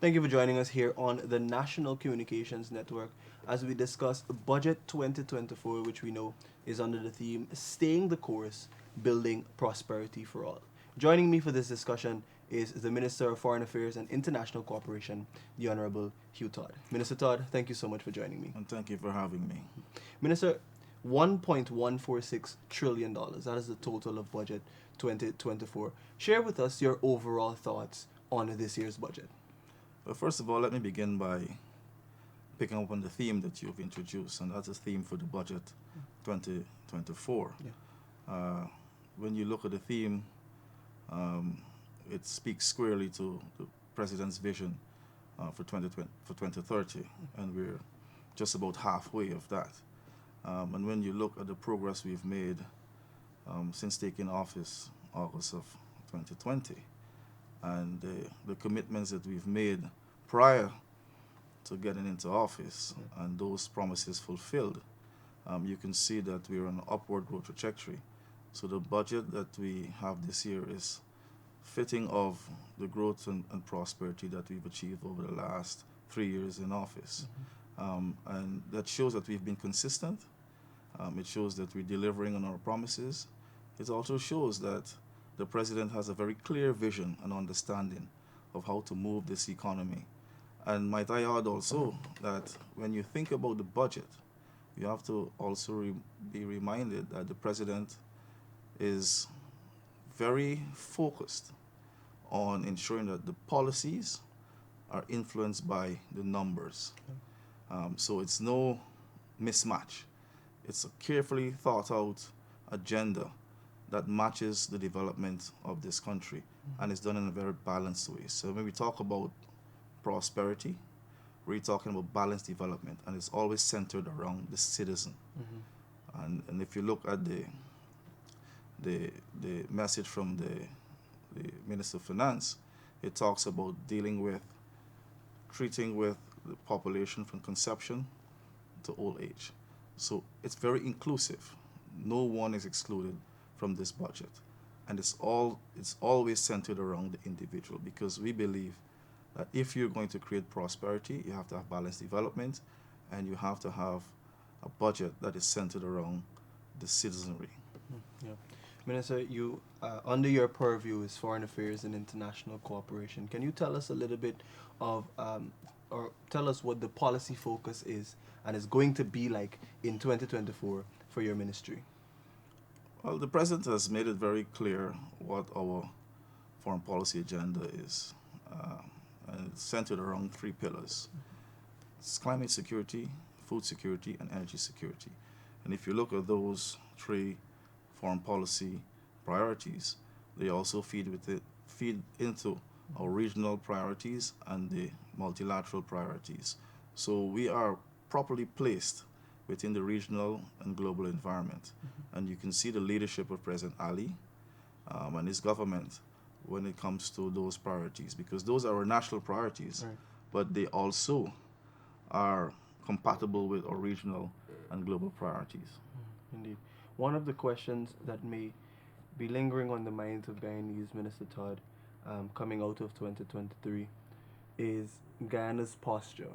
Thank you for joining us here on the National Communications Network as we discuss Budget 2024, which we know is under the theme Staying the Course, Building Prosperity for All. Joining me for this discussion is the Minister of Foreign Affairs and International Cooperation, the Honorable Hugh Todd. Minister Todd, thank you so much for joining me. And thank you for having me. Minister, $1.146 trillion, that is the total of Budget 2024. Share with us your overall thoughts on this year's budget. But first of all, let me begin by picking up on the theme that you've introduced, and that's the theme for the budget 2024. Yeah. When you look at the theme, it speaks squarely to the President's vision for 2030, and we're just about halfway of that. And when you look at the progress we've made since taking office August of 2020, and the commitments that we've made prior to getting into office, and those promises fulfilled, you can see that we're on an upward growth trajectory. So the budget that we have this year is fitting of the growth and prosperity that we've achieved over the last 3 years in office. And that shows that we've been consistent. It shows that we're delivering on our promises. It also shows that the President has a very clear vision and understanding of how to move this economy. And might I add also that when you think about the budget, you have to also be reminded that the President is very focused on ensuring that the policies are influenced by the numbers. So it's no mismatch. It's a carefully thought out agenda that matches the development of this country, and it's done in a very balanced way. So when we talk about prosperity, we're talking about balanced development, and it's always centered around the citizen. And if you look at the message from the Minister of Finance, it talks about treating with the population from conception to old age. So it's very inclusive. No one is excluded from this budget. And it's always centered around the individual, because we believe that if you're going to create prosperity, you have to have balanced development, and you have to have a budget that is centered around the citizenry. Yeah. Minister, you under your purview is foreign affairs and international cooperation. Can you tell us a little bit of, or tell us what the policy focus is and is going to be like in 2024 for your ministry? Well, the President has made it very clear what our foreign policy agenda is. And it's centered around 3 pillars. It's climate security, food security, and energy security. And if you look at those 3 foreign policy priorities, they also feed into our regional priorities and the multilateral priorities. So we are properly placed within the regional and global environment. And you can see the leadership of President Ali and his government when it comes to those priorities, because those are our national priorities, Right. but they also are compatible with our regional and global priorities. Indeed. One of the questions that may be lingering on the minds of Guyanese, Minister Todd, coming out of 2023 is Guyana's posture.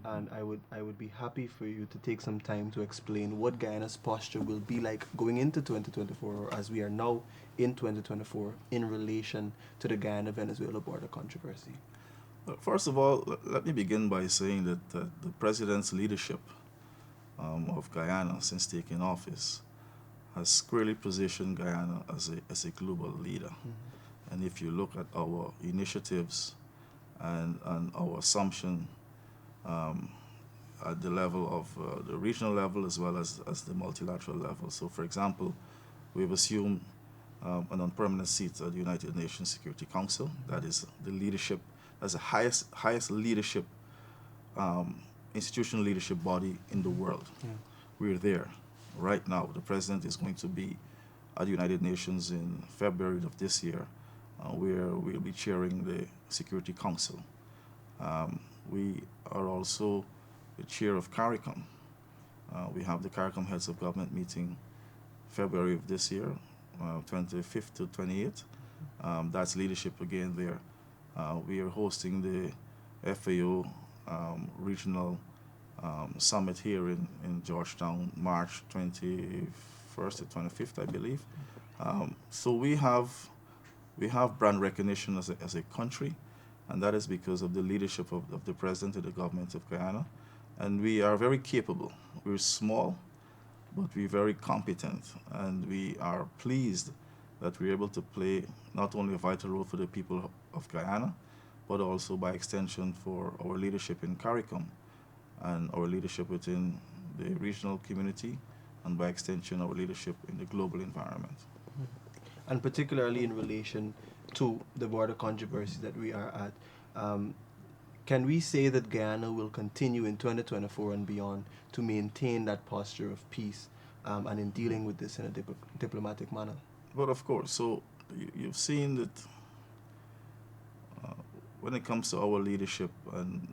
And I would be happy for you to take some time to explain what Guyana's posture will be like going into 2024, or as we are now in 2024, in relation to the Guyana-Venezuela border controversy. First of all, let me begin by saying that the President's leadership of Guyana since taking office has squarely positioned Guyana as a global leader. And if you look at our initiatives and our assumption at the level of the regional level as well as the multilateral level. So, for example, we've assumed a non-permanent seat at the United Nations Security Council. That is the leadership, that's the highest leadership, institutional leadership body in the world. Yeah. We're there right now. The President is going to be at the United Nations in February of this year, where we'll be chairing the Security Council. We are also the chair of CARICOM. We have the CARICOM Heads of Government meeting February of this year, 25th to 28th. That's leadership again there. We are hosting the FAO regional summit here in Georgetown, March 21st to 25th, I believe. So we have brand recognition as a country, and that is because of the leadership of the president of the government of Guyana. And we are very capable. We're small, but we're very competent, and we are pleased that we're able to play not only a vital role for the people of Guyana, but also by extension for our leadership in CARICOM and our leadership within the regional community, and by extension our leadership in the global environment. And particularly in relation to the border controversy that we are at, can we say that Guyana will continue in 2024 and beyond to maintain that posture of peace and in dealing with this in a diplomatic manner? But of course, so you've seen that when it comes to our leadership and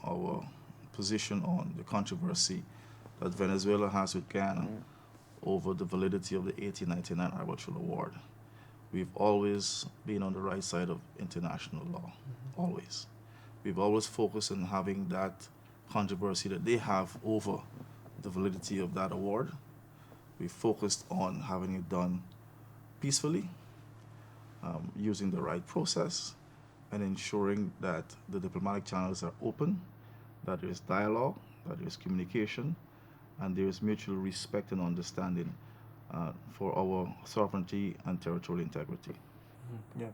our position on the controversy that Venezuela has with Guyana over the validity of the 1899 Arbitral Award, we've always been on the right side of international law. Always. We've always focused on having that controversy that they have over the validity of that award. We focused on having it done peacefully, using the right process, and ensuring that the diplomatic channels are open, that there is dialogue, that there is communication, and there is mutual respect and understanding for our sovereignty and territorial integrity. Yeah.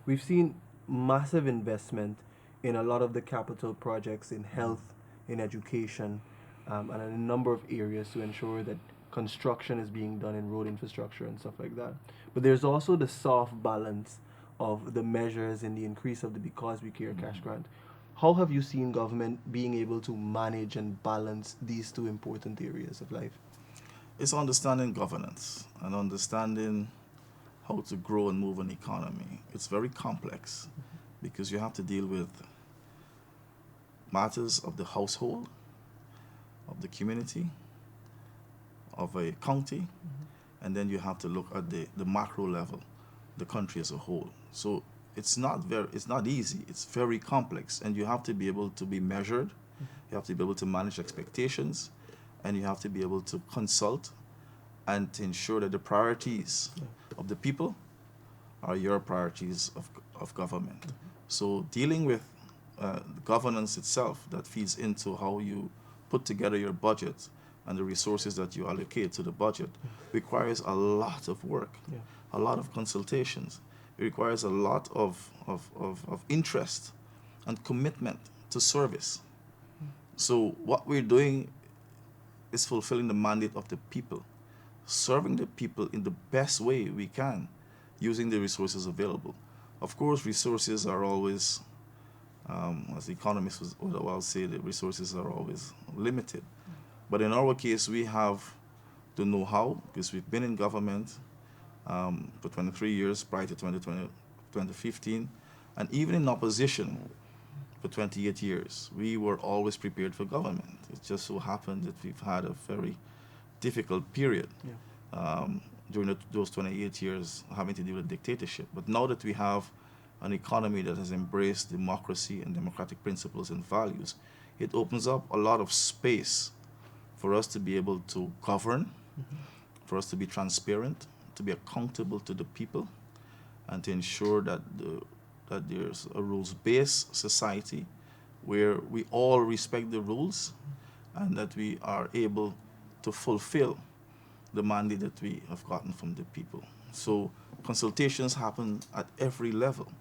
We've seen massive investment in a lot of the capital projects in health, in education, and in a number of areas to ensure that construction is being done in road infrastructure and stuff like that. But there's also the soft balance of the measures in the increase of the Because We Care cash grant. How have you seen government being able to manage and balance these two important areas of life? It's understanding governance and understanding how to grow and move an economy. It's very complex because you have to deal with matters of the household, of the community, of a county, and then you have to look at the macro level, the country as a whole. So it's not easy. It's very complex, and you have to be able to be measured. You have to be able to manage expectations, and you have to be able to consult and to ensure that the priorities of the people are your priorities of government. So dealing with governance itself that feeds into how you put together your budget and the resources that you allocate to the budget requires a lot of work, a lot of consultations. It requires a lot of interest and commitment to service. So what we're doing is fulfilling the mandate of the people, serving the people in the best way we can, using the resources available. Of course, resources are always, as economists would well say, the resources are always limited. But in our case, we have the know-how because we've been in government for 23 years prior to 2015, and even in opposition for 28 years, we were always prepared for government. It just so happened that we've had a very difficult period during those 28 years having to deal with dictatorship. But now that we have an economy that has embraced democracy and democratic principles and values, it opens up a lot of space for us to be able to govern, for us to be transparent, to be accountable to the people, and to ensure that there's a rules-based society where we all respect the rules and that we are able to fulfill the mandate that we have gotten from the people. So consultations happen at every level,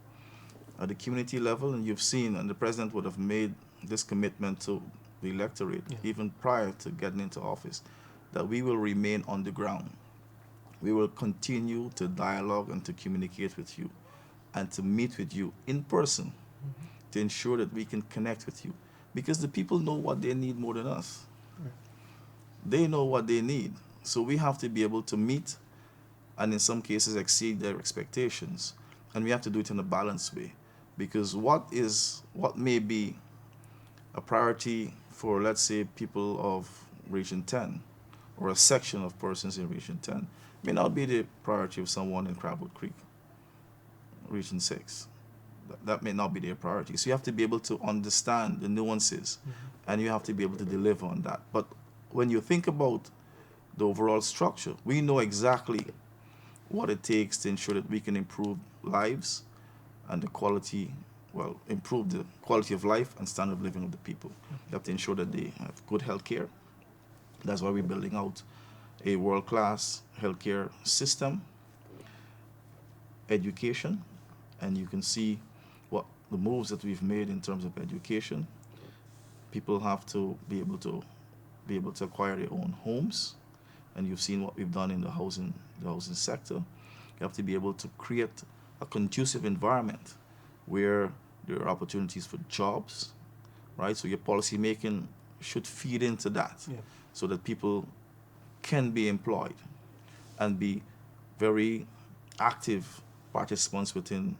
at the community level, and you've seen, and the president would have made this commitment to the electorate even prior to getting into office, that we will remain on the ground. We will continue to dialogue and to communicate with you and to meet with you in person to ensure that we can connect with you, because the people know what they need more than us. They know what they need. So we have to be able to meet and in some cases exceed their expectations. And we have to do it in a balanced way, because what may be a priority for, let's say, people of Region 10 or a section of persons in Region 10 may not be the priority of someone in Crabwood Creek, Region 6. that may not be their priority. So you have to be able to understand the nuances, Mm-hmm. and you have to be able to deliver on that. But when you think about the overall structure, we know exactly what it takes to ensure that we can improve lives and the quality, well, improve the quality of life and standard of living of the people. You have to ensure that they have good health care. That's why we're building out a world-class healthcare system, education, and you can see what the moves that we've made in terms of education. People have to be able to acquire their own homes, and you've seen what we've done in the housing sector. You have to be able to create a conducive environment where there are opportunities for jobs, right? So your policy making should feed into that, Yeah. so that people can be employed and be very active participants within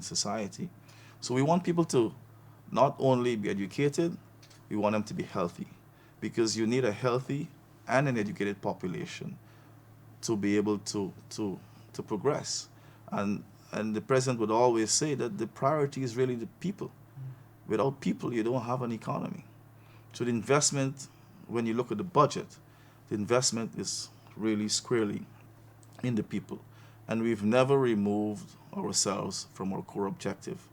society. So we want people to not only be educated, we want them to be healthy, because you need a healthy and an educated population to be able to progress. And and the president would always say that the priority is really the people. Without people, you don't have an economy. So the investment, when you look at the budget, the investment is really squarely in the people. And we've never removed ourselves from our core objective,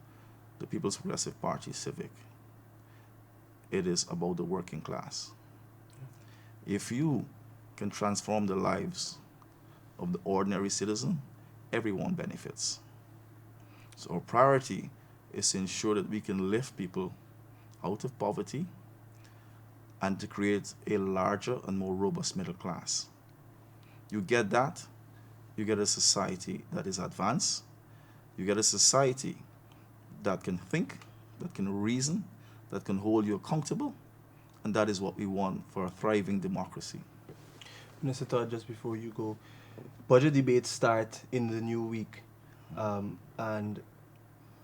the People's Progressive Party Civic. It is about the working class. If you can transform the lives of the ordinary citizen, everyone benefits. So our priority is to ensure that we can lift people out of poverty and to create a larger and more robust middle class. You get that, you get a society that is advanced, you get a society that can think, that can reason, that can hold you accountable, and that is what we want for a thriving democracy. Mr. Todd, just before you go, budget debates start in the new week, and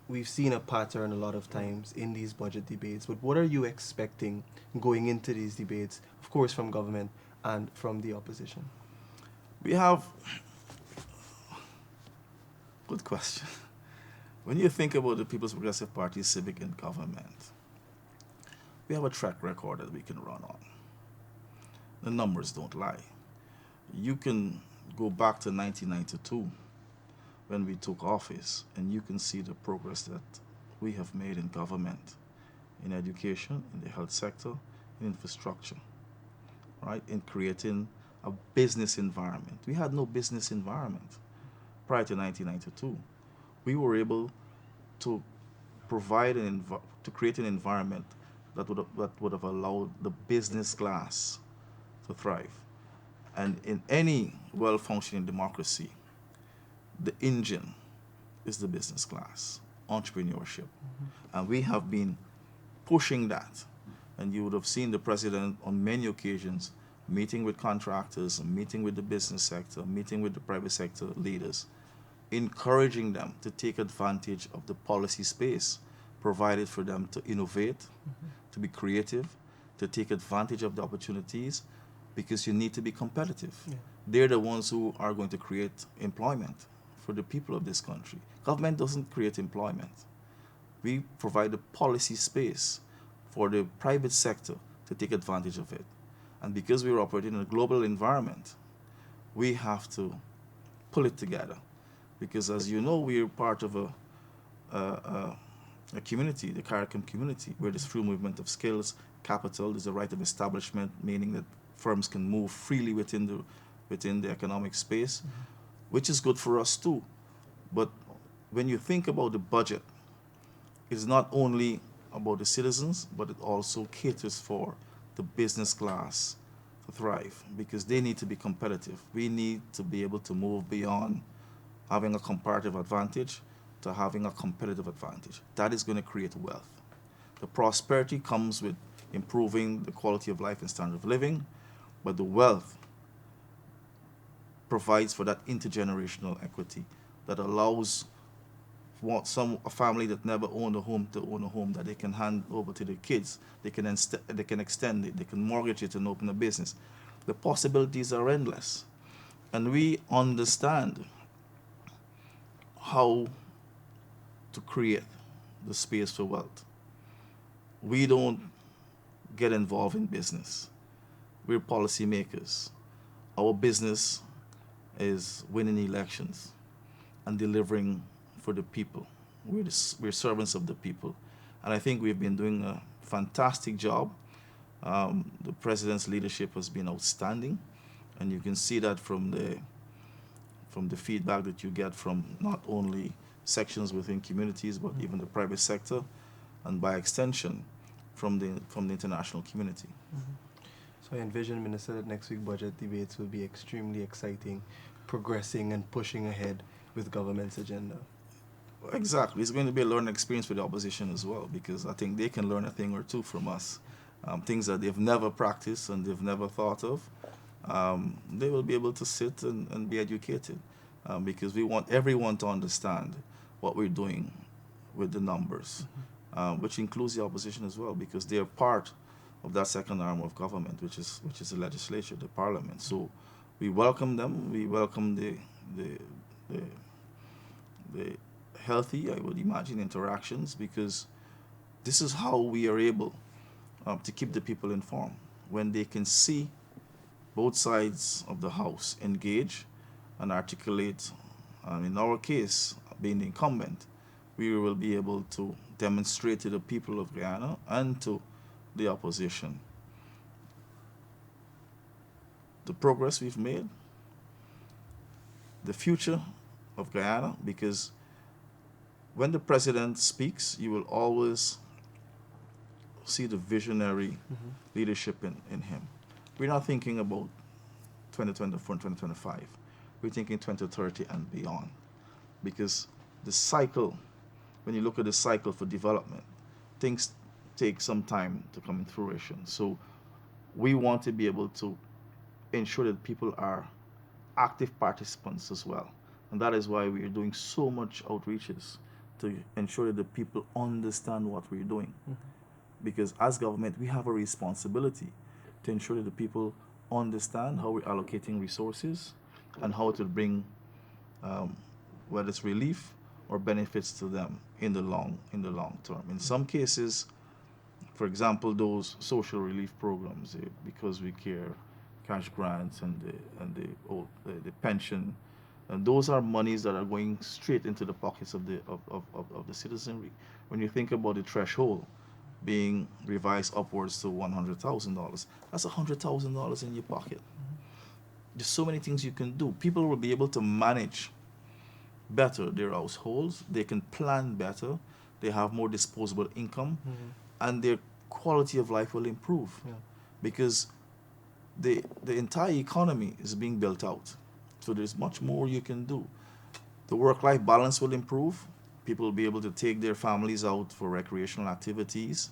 we've seen a pattern a lot of times in these budget debates. But what are you expecting going into these debates, of course, from government and from the opposition? We have, good question. When you think about the People's Progressive Party civic in government, we have a track record that we can run on. The numbers don't lie. You can go back to 1992 when we took office, and you can see the progress that we have made in government, in education, in the health sector, in infrastructure, right? In creating a business environment. We had no business environment prior to 1992. We were able to to create an environment that would have allowed the business class to thrive. And in any well-functioning democracy, the engine is the business class, entrepreneurship. And we have been pushing that. And you would have seen the president on many occasions meeting with contractors, meeting with the business sector, meeting with the private sector leaders, encouraging them to take advantage of the policy space provided for them to innovate, to be creative, to take advantage of the opportunities, because you need to be competitive. Yeah. They're the ones who are going to create employment for the people of this country. Government doesn't create employment. We provide the policy space for the private sector to take advantage of it. And because we're operating in a global environment, we have to pull it together. Because as you know, we're part of a community, the CARICOM community, where there's free movement of skills, capital, there's a right of establishment, meaning that firms can move freely within the economic space, which is good for us too. But when you think about the budget, it's not only about the citizens, but it also caters for the business class to thrive, because they need to be competitive. We need to be able to move beyond having a comparative advantage to having a competitive advantage. That is going to create wealth. The prosperity comes with improving the quality of life and standard of living, but the wealth provides for that intergenerational equity that allows a family that never owned a home to own a home that they can hand over to their kids. They can extend it, they can mortgage it and open a business. The possibilities are endless. And we understand how to create the space for wealth. We don't get involved in business. We're policymakers. Our business is winning elections and delivering for the people. We're servants of the people. And I think we've been doing a fantastic job. The president's leadership has been outstanding. And you can see that from the feedback that you get from not only sections within communities, but even the private sector, and by extension, from the international community. So I envision, Minister, that next week budget debates will be extremely exciting, progressing and pushing ahead with government's agenda. Exactly. It's going to be a learning experience for the opposition as well, because I think they can learn a thing or two from us. Things that they've never practiced and they've never thought of. They will be able to sit and be educated, because we want everyone to understand what we're doing with the numbers, which includes the opposition as well, because they are part of that second arm of government, which is the legislature, the parliament. So we welcome them. We welcome the healthy, I would imagine, interactions, because this is how we are able to keep the people informed. When they can see both sides of the house engage and articulate, in our case, being the incumbent, we will be able to demonstrate to the people of Guyana and to the opposition the progress we've made, the future of Guyana, because when the president speaks, you will always see the visionary leadership in him. We're not thinking about 2024 and 2025. We're thinking 2030 and beyond. Because the cycle, when you look at the cycle for development, things take some time to come in fruition. So we want to be able to ensure that people are active participants as well. And that is why we are doing so much outreaches, to ensure that the people understand what we're doing. Because as government, we have a responsibility to ensure that the people understand how we're allocating resources and how it will bring, whether it's relief or benefits to them in the long term. In some cases, for example, those social relief programs, because we care, cash grants and the pension, and those are monies that are going straight into the pockets of the citizenry. When you think about the threshold being revised upwards to $100,000, that's $100,000 in your pocket. There's so many things you can do. People will be able to manage better their households. They can plan better. They have more disposable income, and their quality of life will improve, because the entire economy is being built out. So there's much more you can do. The work-life balance will improve. People will be able to take their families out for recreational activities,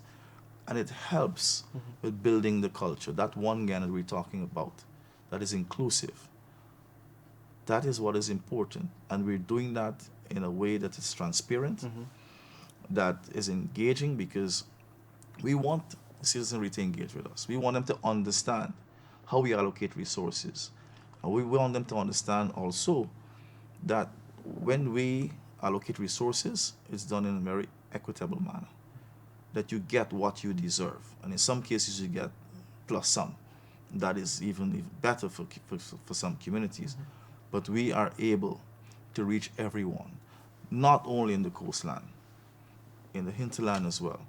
and it helps with building the culture. That one Ghana we're talking about, that is inclusive. That is what is important, and we're doing that in a way that is transparent, that is engaging, because we want citizenry to engage with us. We want them to understand how we allocate resources. And we want them to understand also that when we allocate resources, it's done in a very equitable manner, that you get what you deserve. And in some cases, you get plus some. That is even better for some communities. But we are able to reach everyone, not only in the coastline, in the hinterland as well.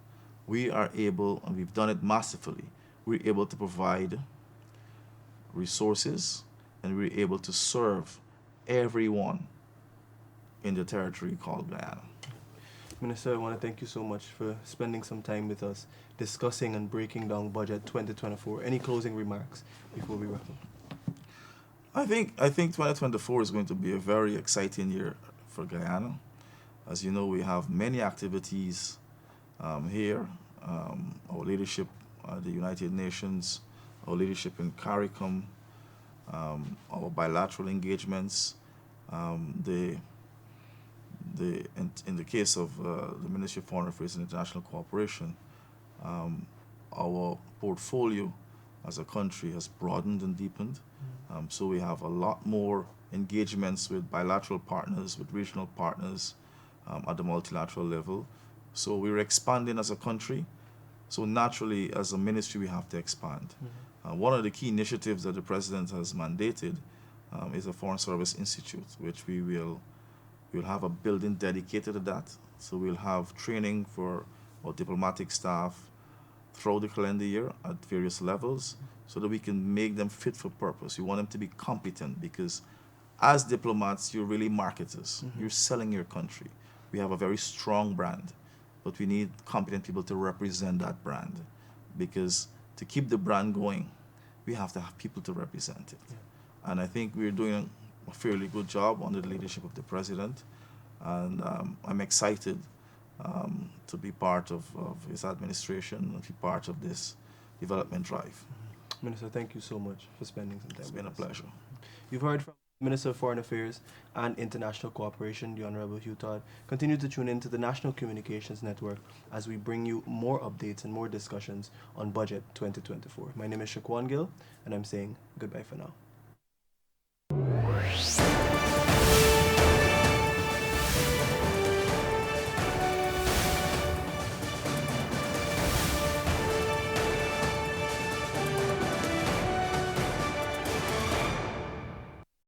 We are able, and we've done it masterfully, we're able to provide resources, and we're able to serve everyone in the territory called Guyana. Minister, I want to thank you so much for spending some time with us discussing and breaking down budget 2024. Any closing remarks before we wrap up? I think 2024 is going to be a very exciting year for Guyana. As you know, we have many activities here. Our leadership at the United Nations, our leadership in CARICOM, our bilateral engagements, in the case of the Ministry of Foreign Affairs and International Cooperation, our portfolio as a country has broadened and deepened. So we have a lot more engagements with bilateral partners, with regional partners, at the multilateral level. So we're expanding as a country. So naturally, as a ministry, we have to expand. One of the key initiatives that the president has mandated is a Foreign Service Institute, which we'll have a building dedicated to that. So we'll have training for our diplomatic staff throughout the calendar year at various levels, so that we can make them fit for purpose. We want them to be competent, because as diplomats, you're really marketers. You're selling your country. We have a very strong brand, but we need competent people to represent that brand, because to keep the brand going, we have to have people to represent it. Yeah. And I think we're doing a fairly good job under the leadership of the president, and I'm excited to be part of his administration and be part of this development drive. Minister, thank you so much for spending some time It's with been a us. pleasure. You've heard from Minister of Foreign Affairs and International Cooperation, the Honorable Hugh Todd. Continue to tune in to the National Communications Network as we bring you more updates and more discussions on Budget 2024. My name is Shaquan Gill, and I'm saying goodbye for now.